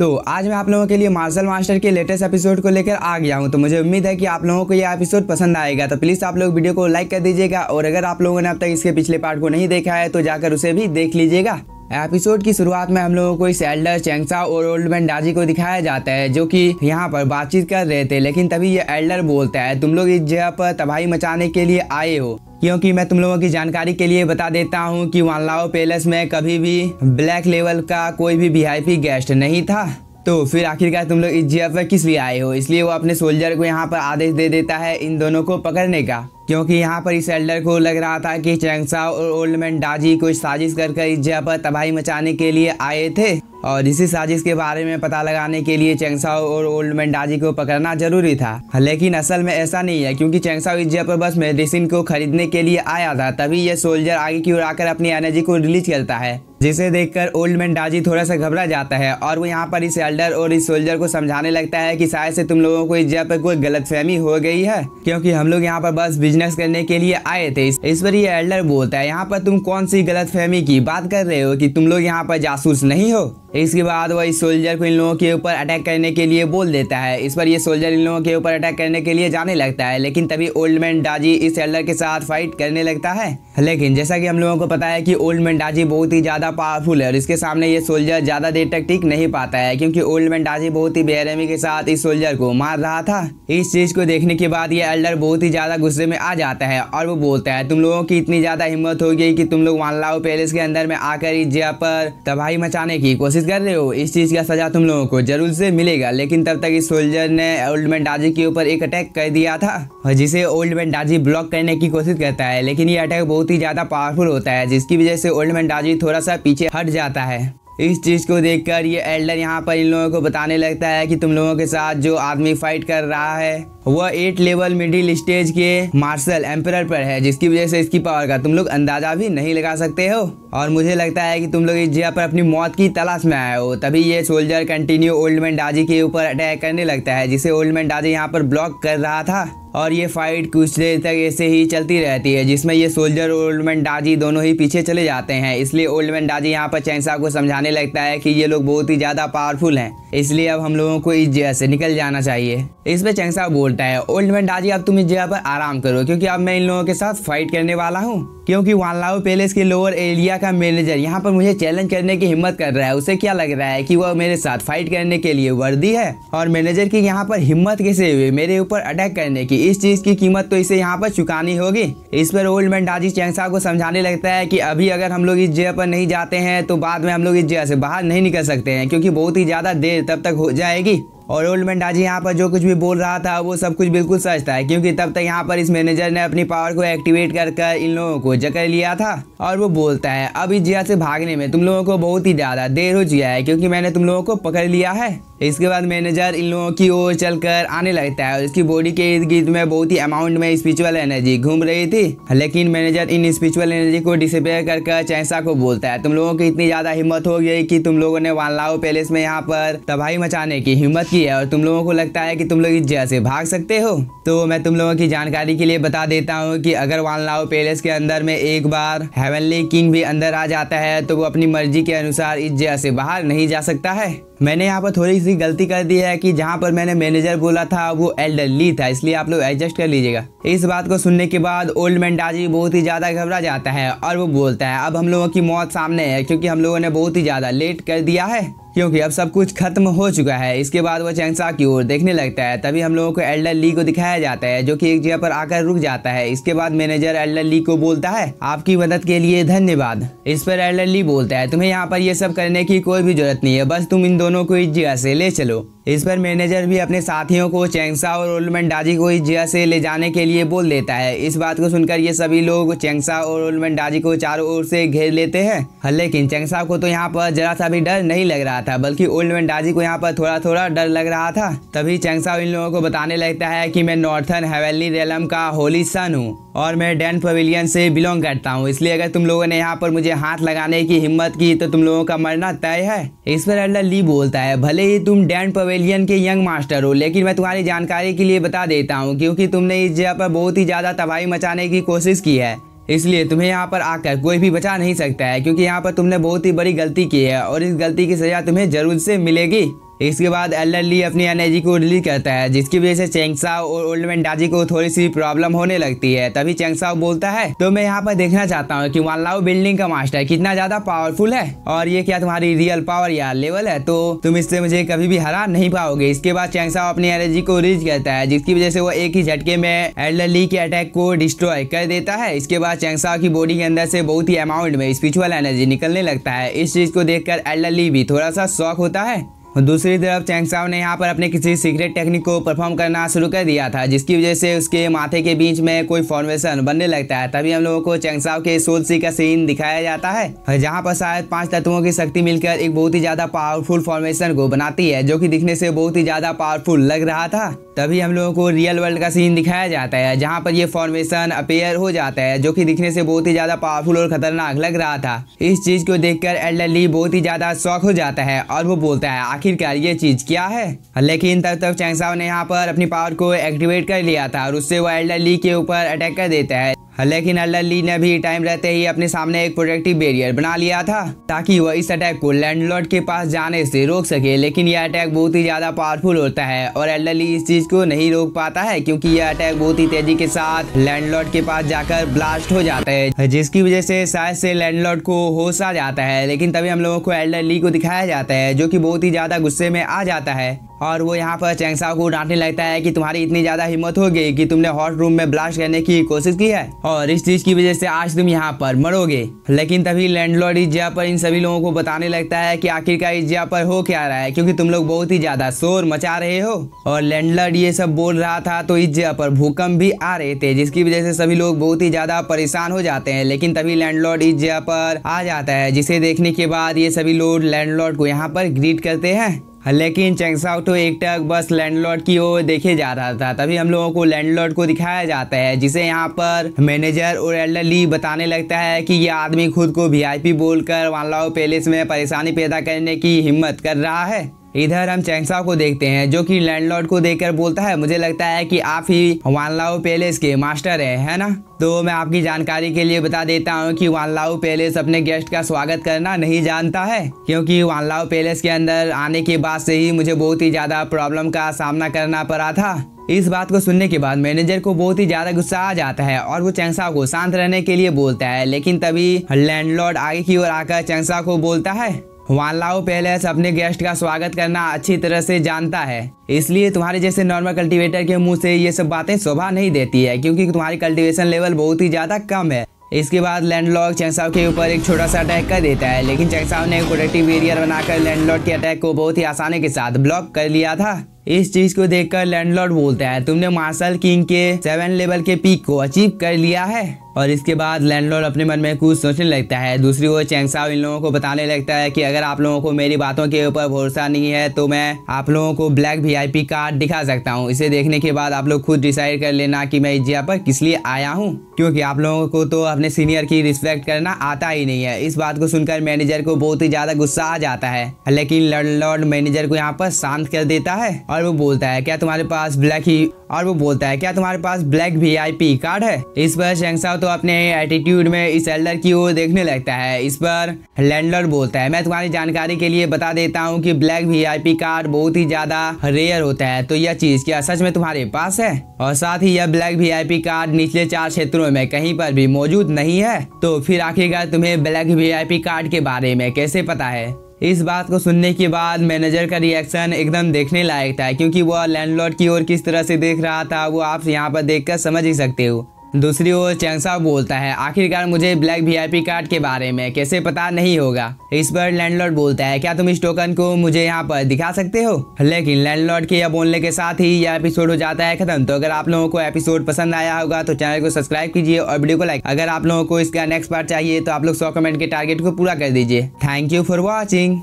तो आज मैं आप लोगों के लिए मार्शल मास्टर के लेटेस्ट एपिसोड को लेकर आ गया हूं। तो मुझे उम्मीद है कि आप लोगों को यह एपिसोड पसंद आएगा। तो प्लीज़ आप लोग वीडियो को लाइक कर दीजिएगा और अगर आप लोगों ने अब तक इसके पिछले पार्ट को नहीं देखा है तो जाकर उसे भी देख लीजिएगा। एपिसोड की शुरुआत में हम लोगों को इस एल्डर चैंगसा और ओल्ड मैन डाजी को दिखाया जाता है जो कि यहाँ पर बातचीत कर रहे थे। लेकिन तभी ये एल्डर बोलता है, तुम लोग इस जगह पर तबाही मचाने के लिए आए हो, क्योंकि मैं तुम लोगों की जानकारी के लिए बता देता हूँ कि वानलाओ पैलेस में कभी भी ब्लैक लेवल का कोई भी वीआईपी गेस्ट नहीं था। तो फिर आखिरकार तुम लोग इस जगह पर किस लिए आए हो? इसलिए वो अपने सोल्जर को यहाँ पर आदेश दे देता है इन दोनों को पकड़ने का, क्योंकि यहाँ पर इस एल्डर को लग रहा था कि चैंगसा और ओल्ड मैन डाजी कुछ साजिश कर इस जगह पर तबाही मचाने के लिए आए थे और इसी साजिश के बारे में पता लगाने के लिए चैंगसा और ओल्ड मैन डाजी को पकड़ना जरूरी था। लेकिन असल में ऐसा नहीं है, क्योंकि चैंगसा इस जगह पर बस मेडिसिन को खरीदने के लिए आया था। तभी ये सोल्जर आगे की ओर आकर अपनी एनर्जी को रिलीज करता है, जिसे देखकर ओल्ड मैन डाजी थोड़ा सा घबरा जाता है और वो यहाँ पर इस एल्डर और इस सोल्जर को समझाने लगता है कि शायद से तुम लोगों को इस जगह पर कोई गलतफहमी हो गई है, क्योंकि हम लोग यहाँ पर बस बिजनेस करने के लिए आए थे। इस पर ये एल्डर बोलता है, यहाँ पर तुम कौन सी गलतफहमी की बात कर रहे हो कि तुम लोग यहाँ पर जासूस नहीं हो? इसके बाद वो इस सोल्जर को इन लोगों के ऊपर अटैक करने के लिए बोल देता है। इस पर ये सोल्जर इन लोगों के ऊपर अटैक करने के लिए जाने लगता है, लेकिन तभी ओल्ड मैन डाजी इस एल्डर के साथ फाइट करने लगता है। लेकिन जैसा कि हम लोगों को पता है कि ओल्ड मैन डाजी बहुत ही ज्यादा पावरफुल है और इसके सामने ये सोल्जर ज्यादा देर तक टिक नहीं पाता है, क्योंकि ओल्ड मैन डाजी बहुत ही बेरहमी के साथ इस सोल्जर को मार रहा था। इस चीज को देखने के बाद ये एल्डर बहुत ही ज्यादा गुस्से में आ जाता है और वो बोलता है, तुम लोगों की इतनी ज्यादा हिम्मत हो गई कि तुम लोग वानलाओ पैलेस के अंदर में आकर इस जगह पर तबाही मचाने की कोशिश कर रहे हो। इस चीज का सजा तुम लोगों को जरूर से मिलेगा। लेकिन तब तक इस सोल्जर ने ओल्ड मैन डाजी के ऊपर एक अटैक कर दिया था और जिसे ओल्ड मैन डाजी ब्लॉक करने की कोशिश करता है, लेकिन ये अटैक बहुत ही ज्यादा पावरफुल होता है, जिसकी वजह से ओल्ड मैन डाजी थोड़ा सा पीछे हट जाता है। इस चीज को देखकर ये एल्डर यहाँ पर इन लोगों को बताने लगता है कि तुम लोगों के साथ जो आदमी फाइट कर रहा है वह 8 लेवल मिडिल स्टेज के मार्शल एम्परर पर है, जिसकी वजह से इसकी पावर का तुम लोग अंदाजा भी नहीं लगा सकते हो और मुझे लगता है कि तुम लोग इस जगह पर अपनी मौत की तलाश में आए हो। तभी ये सोल्जर कंटिन्यू ओल्ड मैन डाजी के ऊपर अटैक करने लगता है, जिसे ओल्ड मैन डाजी यहाँ पर ब्लॉक कर रहा था और ये फाइट कुछ देर तक ऐसे ही चलती रहती है, जिसमें ये सोल्जर और ओल्ड मैन डाजी दोनों ही पीछे चले जाते हैं। इसलिए ओल्ड मैन डाजी यहाँ पर चैंगसा को समझाने लगता है कि ये लोग बहुत ही ज्यादा पावरफुल हैं, इसलिए अब हम लोगों को इस जगह से निकल जाना चाहिए। इस पे चैंगसा बोलता है, ओल्ड मैन डाजी अब तुम इस जगह पर आराम करो, क्योंकि अब मैं इन लोगों के साथ फाइट करने वाला हूँ, क्योंकि वानलाओ पैलेस के लोअर एरिया का मैनेजर यहाँ पर मुझे चैलेंज करने की हिम्मत कर रहा है। उसे क्या लग रहा है कि वह मेरे साथ फाइट करने के लिए वर्दी है और मैनेजर की यहाँ पर हिम्मत कैसे हुई मेरे ऊपर अटैक करने की? इस चीज की कीमत तो इसे यहाँ पर चुकानी होगी। इस पर ओल्ड मैन डाजी चैंगसा को समझाने लगता है कि अभी अगर हम लोग इस जगह पर नहीं जाते हैं तो बाद में हम लोग इस जगह से बाहर नहीं निकल सकते हैं, क्योंकि बहुत ही ज्यादा देर तब तक हो जाएगी। और ओल्ड मैन डाजी यहाँ पर जो कुछ भी बोल रहा था वो सब कुछ बिल्कुल सच था, क्योंकि तब तक यहाँ पर इस मैनेजर ने अपनी पावर को एक्टिवेट कर इन लोगों को जकड़ लिया था और वो बोलता है, अब इस जगह से भागने में तुम लोगों को बहुत ही ज्यादा देर हो चुका है, क्योंकि मैंने तुम लोगों को पकड़ लिया है। इसके बाद मैनेजर इन लोगों की ओर चलकर आने लगता है और इसकी बॉडी के इर्द गिर्द में बहुत ही अमाउंट में स्पिरिचुअल एनर्जी घूम रही थी। लेकिन मैनेजर इन स्पिरिचुअल एनर्जी को डिसअपियर कर चैंगसा को बोलता है, तुम लोगों की इतनी ज्यादा हिम्मत हो गई कि तुम लोगों ने वानलाओ पैलेस में यहाँ पर तबाही मचाने की हिम्मत की है और तुम लोगों को लगता है कि तुम लोग इस जगह से भाग सकते हो। तो मैं तुम लोगों की जानकारी के लिए बता देता हूँ कि अगर वानलाओ पैलेस के अंदर में एक बार हेवनली किंग भी अंदर आ जाता है तो वो अपनी मर्जी के अनुसार इस जगह से बाहर नहीं जा सकता है। मैंने यहाँ पर थोड़ी सी गलती कर दी है कि जहाँ पर मैंने मैनेजर बोला था वो एल्डर ली था, इसलिए आप लोग एडजस्ट कर लीजिएगा। इस बात को सुनने के बाद ओल्ड मैन डाजी बहुत ही ज्यादा घबरा जाता है और वो बोलता है, अब हम लोगों की मौत सामने है, क्योंकि हम लोगों ने बहुत ही ज्यादा लेट कर दिया है, क्योंकि अब सब कुछ खत्म हो चुका है। इसके बाद वो चैंगसा की ओर देखने लगता है। तभी हम लोगों को एल्डर ली को दिखाया जाता है, जो कि एक जगह पर आकर रुक जाता है। इसके बाद मैनेजर एल्डर ली को बोलता है, आपकी मदद के लिए धन्यवाद। इस पर एल्डर ली बोलता है, तुम्हें यहाँ पर ये सब करने की कोई भी जरूरत नहीं है, बस तुम इन दोनों को इस जगह से ले चलो। इस पर मैनेजर भी अपने साथियों को चैंगसा और ओल्ड मैन डाजी को इस जगह से ले जाने के लिए बोल देता है। इस बात को सुनकर ये सभी लोग चैंगसा और ओल्ड मैन डाजी को चारों ओर से घेर लेते हैं। लेकिन चैंगसा को तो यहाँ पर जरा सा भी डर नहीं लग रहा था, बल्कि ओल्ड मैन डाजी को यहाँ पर थोड़ा थोड़ा डर लग रहा था। तभी चैंगसा इन लोगों को बताने लगता है कि मैं नॉर्थर्न हेवनली रेलम का होली सन हूँ और मैं डैन पवेलियन से बिलोंग करता हूँ, इसलिए अगर तुम लोगों ने यहाँ पर मुझे हाथ लगाने की हिम्मत की तो तुम लोगों का मरना तय है। इस पर एल्डर ली बोलता है, भले ही तुम डैन पवेलियन के यंग मास्टर हो, लेकिन मैं तुम्हारी जानकारी के लिए बता देता हूँ, क्योंकि तुमने इस जगह पर बहुत ही ज्यादा तबाही मचाने की कोशिश की है, इसलिए तुम्हें यहाँ पर आकर कोई भी बचा नहीं सकता है, क्योंकि यहाँ पर तुमने बहुत ही बड़ी गलती की है और इस गलती की सजा तुम्हें जरूर से मिलेगी। इसके बाद एल्डर ली अपनी एनर्जी को रिलीज करता है, जिसकी वजह से चेंगसाओ और ओल्ड मैन दाजी को थोड़ी सी प्रॉब्लम होने लगती है। तभी चेंगसाओ बोलता है, तो मैं यहाँ पर देखना चाहता हूँ कि वानलाओ बिल्डिंग का मास्टर कितना ज्यादा पावरफुल है और ये क्या तुम्हारी रियल पावर या लेवल है, तो तुम इससे मुझे कभी भी हरा नहीं पाओगे। इसके बाद चेंगसाओ अपनी एनर्जी को रिलीज करता है, जिसकी वजह से वो एक ही झटके में एल्डर ली के अटैक को डिस्ट्रॉय कर देता है। इसके बाद चेंगसाओ की बॉडी के अंदर से बहुत ही अमाउंट में स्पिरिचुअल एनर्जी निकलने लगता है। इस चीज को देखकर एल्डर ली भी थोड़ा सा शॉक होता है। दूसरी तरफ चेंगसाओ ने यहाँ पर अपने किसी सीक्रेट टेक्निक को परफॉर्म करना शुरू कर दिया था, जिसकी वजह से उसके माथे के बीच में कोई फॉर्मेशन बनने लगता है। तभी हम लोगों को चेंगसाओ के सोल सी का सीन दिखाया जाता है, जहाँ पर शायद 5 तत्वों की शक्ति मिलकर एक बहुत ही ज्यादा पावरफुल फॉर्मेशन को बनाती है, जो कि दिखने से बहुत ही ज्यादा पावरफुल लग रहा था। तभी हम लोगों को रियल वर्ल्ड का सीन दिखाया जाता है, जहाँ पर ये फॉर्मेशन अपेयर हो जाता है, जो कि दिखने से बहुत ही ज्यादा पावरफुल और खतरनाक लग रहा था। इस चीज को देखकर एल्डर ली बहुत ही ज्यादा शॉक हो जाता है और वो बोलता है, आखिरकार ये चीज क्या है। लेकिन तब तक चेंगसाओ ने यहाँ पर अपनी पावर को एक्टिवेट कर लिया था और उससे वो एल्डर ली के ऊपर अटैक कर देता है। लेकिन एल्डर ली ने भी टाइम रहते ही अपने सामने एक प्रोटेक्टिव बैरियर बना लिया था, ताकि वह इस अटैक को लैंडलॉर्ड के पास जाने से रोक सके। लेकिन यह अटैक बहुत ही ज्यादा पावरफुल होता है और एल्डर ली इस चीज को नहीं रोक पाता है, क्योंकि यह अटैक बहुत ही तेजी के साथ लैंडलॉर्ड के पास जाकर ब्लास्ट हो जाता है, जिसकी वजह से शायद से लैंडलॉर्ड को होश आ जाता है। लेकिन तभी हम लोगों को एल्डर ली को दिखाया जाता है, जो कि बहुत ही ज्यादा गुस्से में आ जाता है और वो यहाँ पर चेंगसाओ को डांटने लगता है कि तुम्हारी इतनी ज्यादा हिम्मत हो गई कि तुमने हॉट रूम में ब्लास्ट करने की कोशिश की है और इस चीज की वजह से आज तुम यहाँ पर मरोगे। लेकिन तभी लैंडलॉर्ड इस जगह पर इन सभी लोगों को बताने लगता है कि आखिरकार इस जगह पर हो क्या रहा है, क्योंकि तुम लोग बहुत ही ज्यादा शोर मचा रहे हो। और लैंडलॉर्ड ये सब बोल रहा था तो इस जगह पर भूकंप भी आ रहे थे, जिसकी वजह से सभी लोग बहुत ही ज्यादा परेशान हो जाते हैं। लेकिन तभी लैंडलॉर्ड इस जगह पर आ जाता है, जिसे देखने के बाद ये सभी लोग लैंडलॉर्ड को यहाँ पर ग्रीट करते हैं। लेकिन चेंगसाओ तो एकटक बस लैंडलॉर्ड की ओर देखे जा रहा था। तभी हम लोगों को लैंडलॉर्ड को दिखाया जाता है, जिसे यहाँ पर मैनेजर और एल्डर ली बताने लगता है कि यह आदमी खुद को वीआईपी बोलकर वानलाओ पैलेस में परेशानी पैदा करने की हिम्मत कर रहा है। इधर हम चेंगसाओ को देखते हैं, जो कि लैंडलॉर्ड को देखकर बोलता है, मुझे लगता है कि आप ही वानलाओ पैलेस के मास्टर है ना। तो मैं आपकी जानकारी के लिए बता देता हूँ कि वानलाओ पैलेस अपने गेस्ट का स्वागत करना नहीं जानता है, क्योंकि वानलाओ पैलेस के अंदर आने के बाद से ही मुझे बहुत ही ज्यादा प्रॉब्लम का सामना करना पड़ा था। इस बात को सुनने के बाद मैनेजर को बहुत ही ज्यादा गुस्सा आ जाता है और वो चेंगसाओ को शांत रहने के लिए बोलता है। लेकिन तभी लैंडलॉर्ड आगे की ओर आकर चेंगसाओ को बोलता है, वानलाओ पैलेस अपने गेस्ट का स्वागत करना अच्छी तरह से जानता है, इसलिए तुम्हारे जैसे नॉर्मल कल्टीवेटर के मुंह से ये सब बातें शोभा नहीं देती है, क्योंकि तुम्हारी कल्टीवेशन लेवल बहुत ही ज्यादा कम है। इसके बाद लैंडलॉर्ड चेंगसाओ के ऊपर एक छोटा सा अटैक कर देता है, लेकिन चेंगसाओ ने एक प्रोटेक्टिव बैरियर बनाकर लैंडलॉर्ड के अटैक को बहुत ही आसानी के साथ ब्लॉक कर लिया था। इस चीज को देखकर लैंडलॉर्ड बोलता है, तुमने मार्शल किंग के 7 लेवल के पीक को अचीव कर लिया है। और इसके बाद लैंडलॉर्ड अपने मन में कुछ सोचने लगता है। दूसरी ओर चेंगसाओ इन लोगों को बताने लगता है कि अगर आप लोगों को मेरी बातों के ऊपर भरोसा नहीं है तो मैं आप लोगों को ब्लैक वीआईपी कार्ड दिखा सकता हूँ। इसे देखने के बाद आप लोग खुद डिसाइड कर लेना कि मैं इस जगह पर किस लिए आया हूँ, क्योंकि आप लोगों को तो अपने सीनियर की रिस्पेक्ट करना आता ही नहीं है। इस बात को सुनकर मैनेजर को बहुत ही ज्यादा गुस्सा आ जाता है, लेकिन लैंडलॉर्ड मैनेजर को यहाँ पर शांत कर देता है और वो बोलता है, क्या तुम्हारे पास ब्लैक वीआईपी कार्ड है। इस पर चेंगसाओ तो अपने एटीट्यूड में इस एल्डर की ओर देखने लगता है। इस पर लैंडलॉर्ड बोलता है, मैं तुम्हारी जानकारी के लिए बता देता हूँ कि ब्लैक वीआईपी कार्ड बहुत ही ज्यादा रेयर होता है, तो यह चीज क्या सच में तुम्हारे पास है? और साथ ही यह ब्लैक वीआईपी कार्ड निचले 4 क्षेत्रों में कहीं पर भी मौजूद नहीं है, तो फिर आखिरकार तुम्हें ब्लैक वीआईपी कार्ड के बारे में कैसे पता है? इस बात को सुनने के बाद मैनेजर का रिएक्शन एकदम देखने लायक था, क्योंकि वो लैंडलॉर्ड की ओर किस तरह से देख रहा था वो आप यहाँ पर देखकर समझ ही सकते हो। दूसरी ओर चेंगसाओ बोलता है, आखिरकार मुझे ब्लैक वीआईपी कार्ड के बारे में कैसे पता नहीं होगा। इस पर लैंडलॉर्ड बोलता है, क्या तुम इस टोकन को मुझे यहाँ पर दिखा सकते हो? लेकिन लैंडलॉर्ड के यह बोलने के साथ ही यह एपिसोड हो जाता है खत्म। तो अगर आप लोगों को एपिसोड पसंद आया होगा तो चैनल को सब्सक्राइब कीजिए और वीडियो को लाइक। अगर आप लोगों को इसका नेक्स्ट पार्ट चाहिए तो आप लोग 100 कमेंट के टारगेट को पूरा कर दीजिए। Thank you for watching.